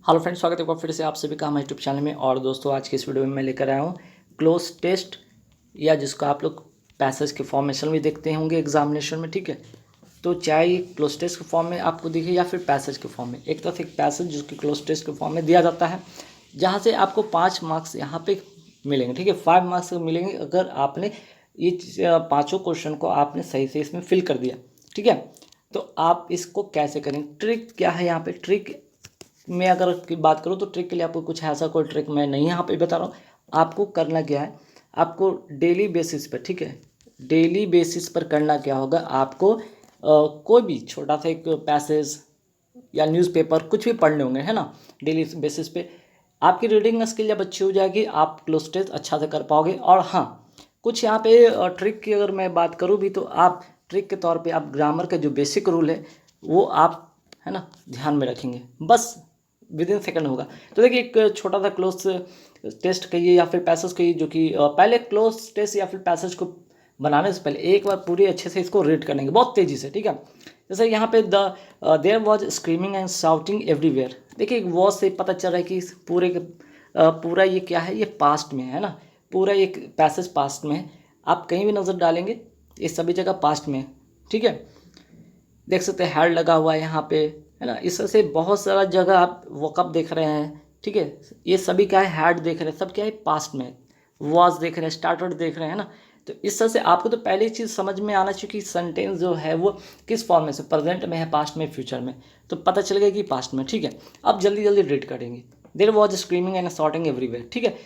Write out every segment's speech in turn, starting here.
Hello friends, स्वागत है आपका फिर से आप सभी का हमारे यूट्यूब चैनल में। और दोस्तों, आज की इस वीडियो में मैं लेकर आया हूँ क्लोज टेस्ट, या जिसको आप लोग पैसेज के फॉर्मेशन में देखते होंगे एग्जामिनेशन में। ठीक है, तो चाहे क्लोज टेस्ट के फॉर्म में आपको दिखे या फिर पैसेज के फॉर्म में, एक तरफ एक पैसेज जिसको क्लोज टेस्ट के फॉर्म में दिया जाता है, जहाँ से आपको 5 मार्क्स यहाँ पे मिलेंगे। ठीक है, 5 मार्क्स मिलेंगे अगर आपने ये पाँचों क्वेश्चन को आपने सही से इसमें फिल कर दिया। ठीक है, तो आप इसको कैसे करेंगे, ट्रिक क्या है यहाँ पे। ट्रिक मैं अगर की बात करूँ तो ट्रिक के लिए आपको कुछ ऐसा कोई ट्रिक मैं नहीं यहाँ पे बता रहा हूँ। आपको करना क्या है, आपको डेली बेसिस पर, ठीक है, डेली बेसिस पर करना क्या होगा, आपको कोई भी छोटा सा एक पैसेज या न्यूज़पेपर कुछ भी पढ़ने होंगे, है ना। डेली बेसिस पे आपकी रीडिंग स्किल जब अच्छी हो जाएगी, आप क्लोज टेस्ट अच्छा से कर पाओगे। और हाँ, कुछ यहाँ पे ट्रिक की अगर मैं बात करूँ भी, तो आप ट्रिक के तौर पे आप ग्रामर का जो बेसिक रूल है वो आप, है ना, ध्यान में रखेंगे, बस विद इन सेकेंड होगा। तो देखिए, एक छोटा सा क्लोज टेस्ट कहिए या फिर पैसेज कहिए, जो कि पहले क्लोज टेस्ट या फिर पैसेज को बनाने से पहले एक बार पूरी अच्छे से इसको रीड करेंगे बहुत तेज़ी से। ठीक है, जैसे यहाँ पे there was screaming and shouting everywhere. देखिए, वॉज से पता चल रहा है कि पूरा ये क्या है, ये पास्ट में है ना, पूरा ये पैसेज पास्ट में है। आप कहीं भी नज़र डालेंगे ये सभी जगह पास्ट में है। ठीक है, देख सकते हैं हैड लगा हुआ है यहाँ पे, है ना। इस तरह से बहुत सारा जगह आप वॉकअप देख रहे हैं। ठीक है, ये सभी क्या है, हैड देख रहे हैं, सब क्या है पास्ट में। वॉज देख रहे हैं, स्टार्टेड देख रहे हैं ना। तो इस तरह से आपको तो पहले ही चीज़ समझ में आना चाहिए कि सेंटेंस जो है वो किस फॉर्म में से, प्रेजेंट में है, पास्ट में, फ्यूचर में, तो पता चल गया कि पास्ट में। ठीक है, अब जल्दी जल्दी रीड करेंगे। There was screaming and shouting everywhere. ठीक है,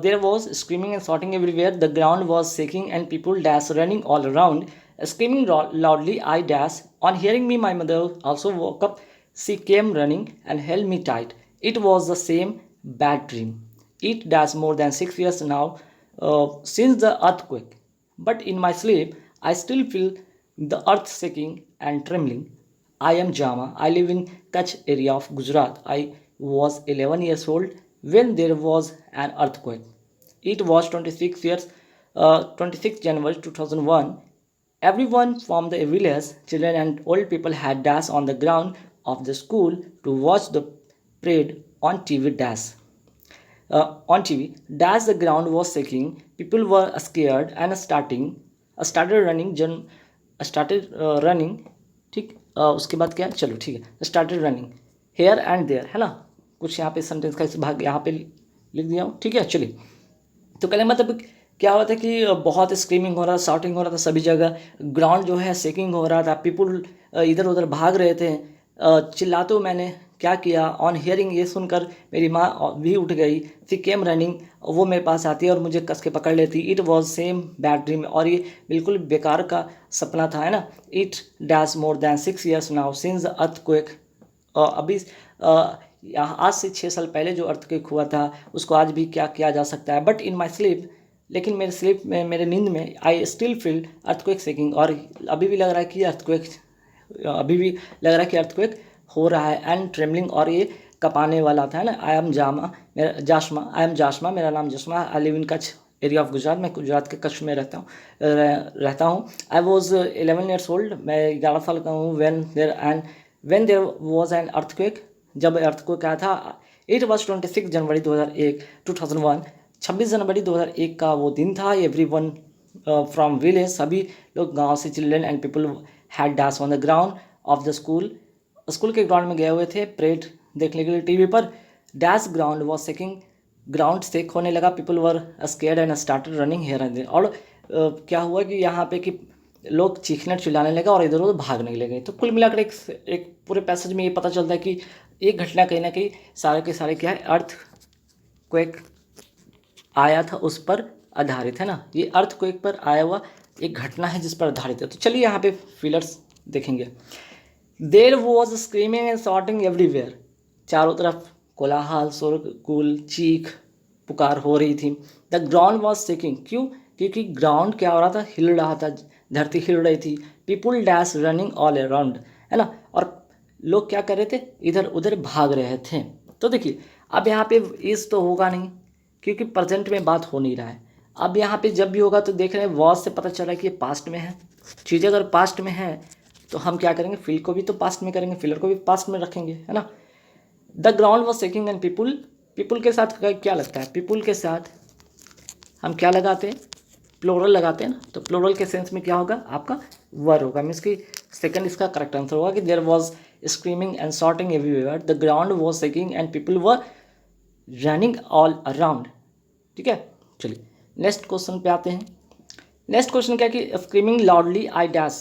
there was screaming and shouting everywhere. The ground was shaking and people dash running all around. Screaming loudly, I dash. On hearing me, my mother also woke up. She came running and held me tight. It was the same bad dream. It dash more than 6 years now since the earthquake. But in my sleep, I still feel the earth shaking and trembling. I am Jama. I live in Kutch area of Gujarat. I was 11 years old when there was an earthquake. It was 26 January 2001. Everyone from the village, children and old people had dashed on the ground of the school to watch the parade on TV dash. On TV, dash the ground was shaking. People were scared and started running. ठीक, उसके बाद क्या, चलो ठीक है, started running here and there, है ना। कुछ यहाँ पे सेंटेंस का इस भाग यहाँ पे लिख दिया हूँ। ठीक है, चलिए। तो कहने मतलब क्या हुआ था कि बहुत स्क्रीमिंग हो रहा था, शाउटिंग हो रहा था सभी जगह, ग्राउंड जो है शेकिंग हो रहा था, पीपुल इधर उधर भाग रहे थे। चिल्लाते हुए मैंने क्या किया, ऑन हियरिंग, ये सुनकर मेरी माँ भी उठ गई। शी केम रनिंग, वो मेरे पास आती है और मुझे कस के पकड़ लेती। It was same bad dream, और ये बिल्कुल बेकार का सपना था, है ना। It dash more than 6 years now since the earthquake. अभी आज से 6 साल पहले जो अर्थक्वेक हुआ था उसको आज भी क्या किया जा सकता है। बट इन माई स्लीप, लेकिन मेरे स्लीप में, मेरे नींद में, I still feel earthquake shaking, और अभी भी लग रहा है कि अर्थक्वेक हो रहा है। एंड ट्रेमलिंग, और ये कपाने वाला था, है ना। आई एम जाशमा, मेरा नाम Jashma. I live in Kutch area of Gujarat, मैं गुजरात के कच्छ में रहता हूँ। आई वॉज 11 years old, मैं 11 साल का हूँ। When there was an earthquake, जब अर्थक्वेक आया था। इट वॉज 26 जनवरी 2001, 26 जनवरी 2001 का वो दिन था। एवरी वन फ्रॉम विलेज, सभी लोग गाँव से, children and people had dash on the ground of the school के ग्राउंड में गए हुए थे परेड देखने के लिए टीवी पर। Dash ground was shaking, ground shake होने लगा। People were scared and started running here and there. और क्या हुआ कि यहाँ पे कि लोग चीखने चिल्लाने लगे और इधर उधर भागने लगे। तो कुल मिलाकर एक पूरे पैसेज में ये पता चलता है कि एक घटना कहीं ना कहीं सारे के सारे क्या है, अर्थ क्वेक आया था उस पर आधारित, है ना। ये अर्थ क्वेक पर आया हुआ एक घटना है जिस पर आधारित है। तो चलिए यहाँ पे फिलर्स देखेंगे। There was screaming and shouting everywhere, चारों तरफ कोलाहल, शोरगुल, चीख पुकार हो रही थी। द ग्राउंड वॉज शेकिंग, क्यों, क्योंकि ग्राउंड क्या हो रहा था, हिल रहा था, धरती हिल रही थी। People dash running all around, है ना, और लोग क्या कर रहे थे, इधर उधर भाग रहे थे। तो देखिए, अब यहाँ पे इस तो होगा नहीं क्योंकि प्रेजेंट में बात हो नहीं रहा है। अब यहाँ पे जब भी होगा तो देख रहे हैं वॉज से पता चला कि ये पास्ट में है। चीज़ें अगर पास्ट में है तो हम क्या करेंगे, फिल को भी तो पास्ट में करेंगे, फिलर को भी पास्ट में रखेंगे, है ना। The ground was shaking and people के साथ क्या लगता है, पीपुल के साथ हम क्या लगाते हैं, प्लोरल लगाते हैं ना, तो प्लोरल के सेंस में क्या होगा आपका वर होगा, मीन्स कि सेकंड इसका करेक्ट आंसर होगा कि there was screaming and shouting everywhere, the ground was shaking and people were running all around. ठीक है, चलिए नेक्स्ट क्वेश्चन पे आते हैं। नेक्स्ट क्वेश्चन क्या कि स्क्रीमिंग लाउडली आई डैश,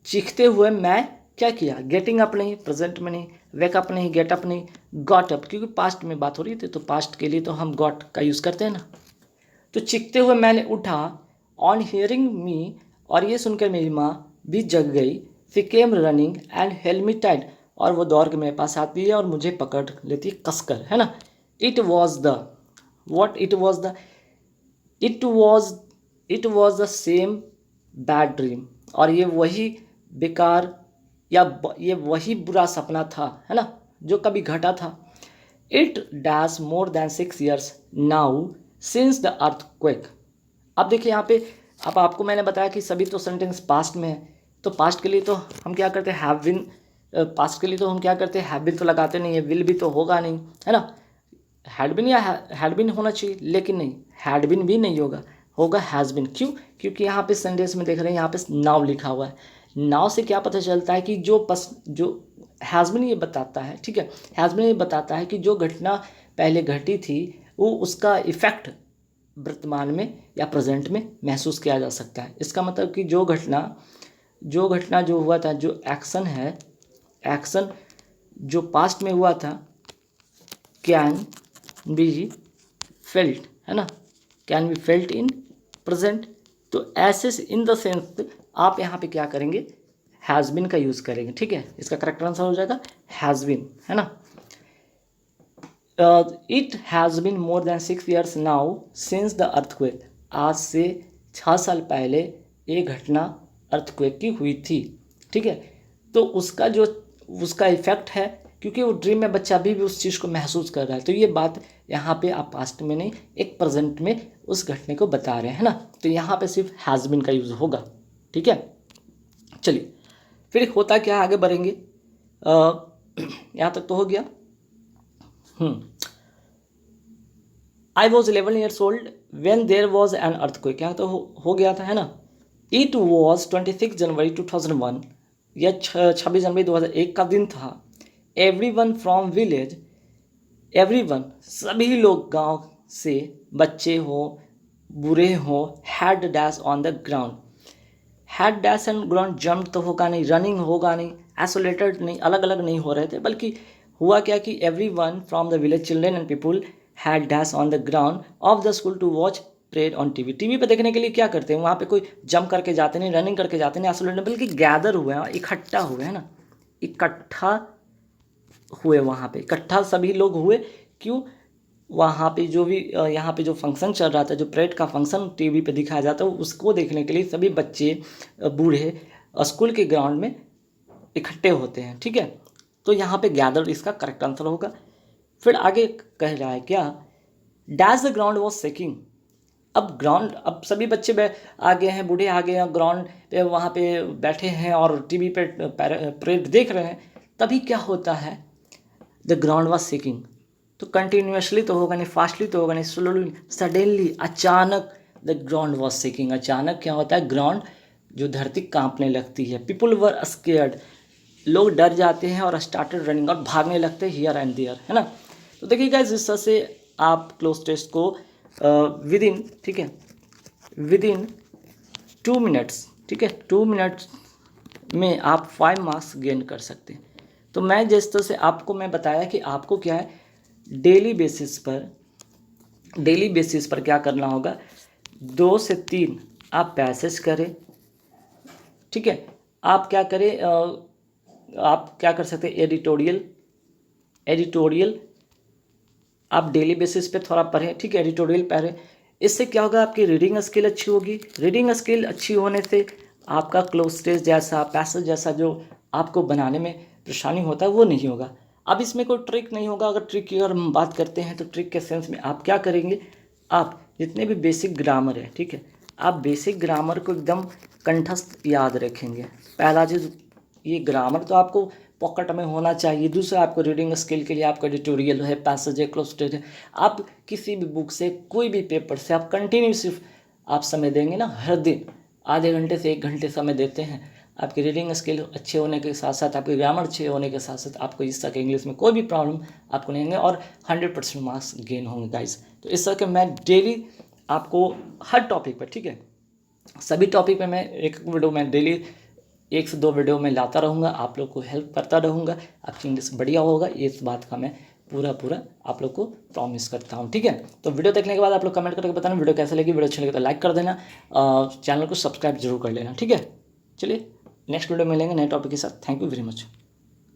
चीखते हुए मैं क्या किया, गेटिंग अप नहीं, प्रेजेंट में नहीं, वेक अप नहीं, गेट अप नहीं, गॉट अप, क्योंकि पास्ट में बात हो रही थी तो पास्ट के लिए तो हम गॉट का यूज़ करते हैं ना। तो चीखते हुए मैंने उठा, ऑन हियरिंग मी, और ये सुनकर मेरी माँ भी जग गई, she came running and held me tight, और वो दौड़ के मेरे पास आती है और मुझे पकड़ लेती है कसकर, है ना। It was the what, it was the same bad dream, और ये वही बेकार या ये वही बुरा सपना था, है ना, जो कभी घटा था। It dash more than 6 years now since the earthquake. अब देखिए यहाँ पे, अब आपको मैंने बताया कि सभी तो सेंटेंस पास्ट में है, तो पास्ट के लिए तो हम क्या करते हैं हैव बीन, पास्ट के लिए तो हम क्या करते हैं हैव बीन तो लगाते नहीं है, विल भी तो होगा नहीं, है ना। हैड बिन या हैड बिन होना चाहिए, लेकिन नहीं, हैड बिन भी नहीं होगा, होगा हैज़ बिन। क्यों, क्योंकि यहाँ पे सेंटेंस में देख रहे हैं यहाँ पे नाउ लिखा हुआ है। नाउ से क्या पता चलता है कि जो हैज़ बिन ये बताता है, ठीक है, हैज़ बिन ये बताता है कि जो घटना पहले घटी थी वो उसका इफेक्ट वर्तमान में या प्रेजेंट में महसूस किया जा सकता है। इसका मतलब कि जो घटना जो हुआ था, जो एक्शन है, एक्शन जो पास्ट में हुआ था, कैन बी फेल्ट, है ना, can be felt in present. तो ऐसे इन द सेंस आप यहाँ पे क्या करेंगे, हैज़ बिन का यूज़ करेंगे। ठीक है, इसका करेक्ट आंसर हो जाएगा हैज़ बिन, है ना। It has been more than 6 years now since the earthquake, आज से 6 साल पहले ये घटना अर्थक्वेक की हुई थी। ठीक है, तो उसका इफेक्ट है, क्योंकि वो ड्रीम में बच्चा अभी भी उस चीज़ को महसूस कर रहा है। तो ये बात यहाँ पे आप पास्ट में नहीं, एक प्रेजेंट में उस घटने को बता रहे हैं, है ना। तो यहाँ पे सिर्फ हैज़ बिन का यूज़ होगा। ठीक है, चलिए फिर होता क्या, आगे बढ़ेंगे। यहाँ तक तो हो गया। I was 11 years old when there was an earthquake, यहाँ तो हो गया था, है ना। इट वॉज 26 जनवरी 2001, यह 26 जनवरी 2001 का दिन था। एवरीवन फ्रॉम विलेज, एवरीवन सभी लोग गांव से, बच्चे हो बूढ़े हो, had dash on the ground, had dash and ground, jump तो होगा नहीं, रनिंग होगा नहीं, आइसोलेटेड नहीं, अलग अलग नहीं हो रहे थे, बल्कि हुआ क्या कि everyone from the village children and people had dash on the ground of the school to watch parade on TV. TV पे देखने के लिए क्या करते हैं, वहाँ पे कोई जंप करके जाते नहीं, रनिंग करके जाते नहीं, आइसोलेटेड, बल्कि गैदर हुए हैं, इकट्ठा हुए, है ना, इकट्ठा हुए, वहाँ पे इकट्ठा सभी लोग हुए। क्यों, वहाँ पे जो भी यहाँ पे जो फंक्शन चल रहा था, जो परेड का फंक्शन टीवी पे दिखाया जाता है, उसको देखने के लिए सभी बच्चे बूढ़े स्कूल के ग्राउंड में इकट्ठे होते हैं। ठीक है, तो यहाँ पे गैदर इसका करेक्ट आंसर होगा। फिर आगे कह रहा है क्या, dash the ground was shaking. अब सभी बच्चे आ गए हैं, बूढ़े आ गए हैं, ग्राउंड पे वहाँ पे बैठे हैं और टीवी पे परेड देख रहे हैं। तभी क्या होता है, द ग्राउंड वॉज शेकिंग, तो कंटिन्यूसली तो होगा नहीं, फास्टली तो होगा नहीं, स्लोली, सडनली, अचानक द ग्राउंड वॉज शेकिंग। अचानक क्या होता है, ग्राउंड जो धरती कांपने लगती है। पीपुल वर स्केयर्ड, लोग डर जाते हैं और स्टार्टेड रनिंग, और भागने लगते हैं हियर एंड देयर, है ना। तो देखिए गाइस, इस तरह से आप क्लोज टेस्ट को विद इन, ठीक है, विद इन 2 minutes, ठीक है, 2 minutes में आप 5 मार्क्स गेन कर सकते हैं। तो मैं जिस तरह से आपको मैं बताया कि आपको क्या है, डेली बेसिस पर क्या करना होगा, 2 से 3 आप पैसेज करें। ठीक है, आप क्या करें, आप क्या कर सकते हैं, एडिटोरियल आप डेली बेसिस पे थोड़ा पढ़ें। ठीक है, एडिटोरियल पढ़ें, इससे क्या होगा, आपकी रीडिंग स्किल अच्छी होगी। रीडिंग स्किल अच्छी होने से आपका क्लोज टेस्ट जैसा, पैसेज जैसा जो आपको बनाने में परेशानी होता है वो नहीं होगा। अब इसमें कोई ट्रिक नहीं होगा। अगर ट्रिक की अगर हम बात करते हैं तो ट्रिक के सेंस में आप क्या करेंगे, आप जितने भी बेसिक ग्रामर है, ठीक है, आप बेसिक ग्रामर को एकदम कंठस्थ याद रखेंगे। पहला चीज़, ये ग्रामर तो आपको पॉकेट में होना चाहिए। दूसरा, आपको रीडिंग स्किल के लिए आपका ट्यूटोरियल है, पैसेज है, क्लोज टेस्ट है। आप किसी भी बुक से, कोई भी पेपर से आप कंटिन्यू सिर्फ आप समय देंगे ना, हर दिन आधे घंटे से 1 घंटे समय देते हैं, आपकी रीडिंग स्किल अच्छे होने के साथ साथ, आपके ग्रामर अच्छे होने के साथ साथ, आपको इस तरह के इंग्लिश में कोई भी प्रॉब्लम आपको नहीं होंगे और 100% मार्क्स गेन होंगे गाइस। तो इस तरह के मैं डेली आपको हर टॉपिक पर, ठीक है, सभी टॉपिक पे मैं एक वीडियो में डेली 1 से 2 वीडियो में लाता रहूँगा, आप लोग को हेल्प करता रहूँगा, आपकी इंग्लिश बढ़िया होगा, इस बात का मैं पूरा आप लोग को प्रॉमिस करता हूँ, ठीक है। तो वीडियो देखने के बाद आप लोग कमेंट करके बताना वीडियो कैसे लगी। वीडियो अच्छी लगी तो लाइक कर देना, चैनल को सब्सक्राइब जरूर कर लेना, ठीक है। चलिए नेक्स्ट वीडियो मिलेंगे नए टॉपिक के साथ। Thank you very much.